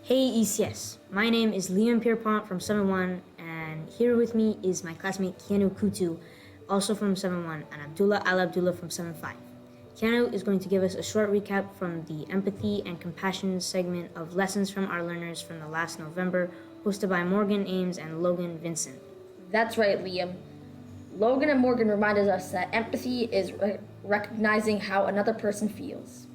Hey ECS, my name is Liam Pierpont from 7-1, and here with me is my classmate Keanu Kutu, also from 7-1, and Abdullah Al-Abdullah from 7-5. Keanu is going to give us a short recap from the empathy and compassion segment of lessons from our learners from the last November, hosted by Morgan Ames and Logan Vincent. That's right, Liam. Logan and Morgan reminded us that empathy is recognizing how another person feels.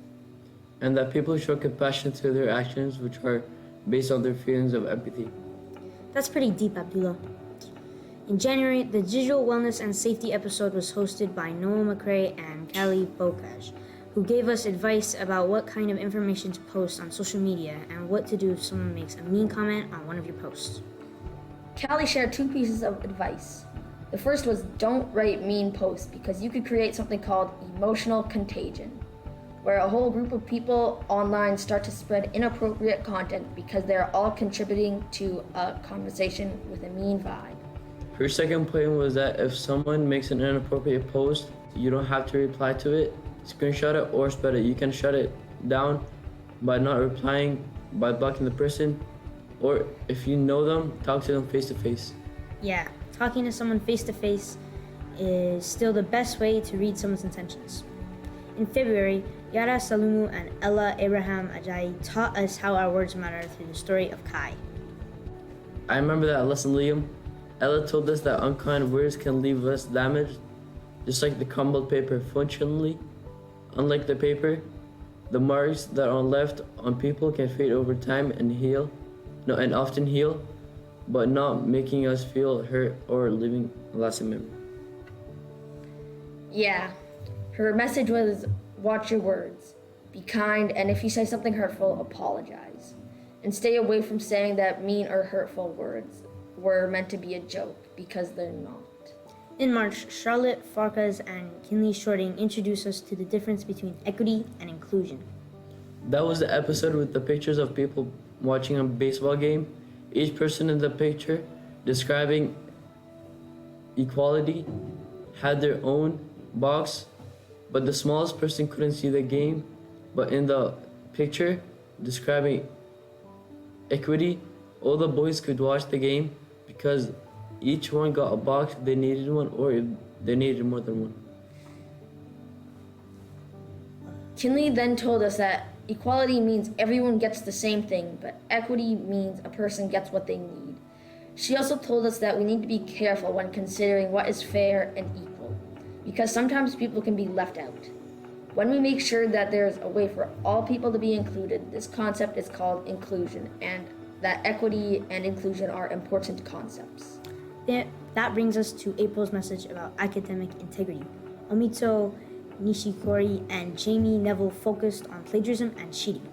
And that people show compassion to their actions, which are based on their feelings of empathy. That's pretty deep, Abdullah. In January, the Digital Wellness and Safety episode was hosted by Noah McRae and Callie Bokaj, who gave us advice about what kind of information to post on social media and what to do if someone makes a mean comment on one of your posts. Callie shared two pieces of advice. The first was don't write mean posts because you could create something called emotional contagion, where a whole group of people online start to spread inappropriate content because they're all contributing to a conversation with a mean vibe. Her second point was that if someone makes an inappropriate post, you don't have to reply to it, screenshot it, or spread it. You can shut it down by not replying, by blocking the person, or if you know them, talk to them face to face. Yeah, talking to someone face to face is still the best way to read someone's intentions. In February, Yara Salumu and Ella Abraham Ajayi taught us how our words matter through the story of Kai. I remember that lesson, Liam. Ella told us that unkind words can leave us damaged, just like the crumbled paper. Functionally, unlike the paper, the marks that are left on people can fade over time and and often heal, but not making us feel hurt or leaving a lasting memory. Yeah, her message was watch your words, be kind, and if you say something hurtful, apologize. And stay away from saying that mean or hurtful words were meant to be a joke, because they're not. In March, Charlotte Farkas and Kinley Shorting introduced us to the difference between equity and inclusion. That was the episode with the pictures of people watching a baseball game. Each person in the picture describing equality had their own box, but the smallest person couldn't see the game. But in the picture describing equity, all the boys could watch the game because each one got a box if they needed one or if they needed more than one. Kinley then told us that equality means everyone gets the same thing, but equity means a person gets what they need. She also told us that we need to be careful when considering what is fair and equal, because sometimes people can be left out. When we make sure that there's a way for all people to be included, this concept is called inclusion, and that equity and inclusion are important concepts. That brings us to April's message about academic integrity. Omito Nishikori and Jamie Neville focused on plagiarism and cheating.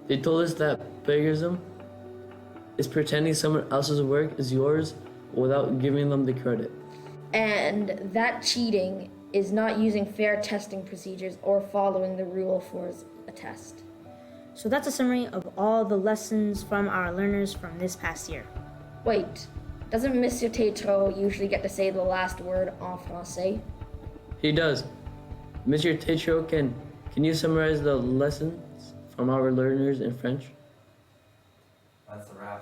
They told us that plagiarism is pretending someone else's work is yours without giving them the credit. And that cheating is not using fair testing procedures or following the rule for a test. So that's a summary of all the lessons from our learners from this past year. Wait, doesn't Monsieur Tétreault usually get to say the last word en français? He does. Mr. Tétreault, can you summarize the lessons from our learners in French? That's a wrap.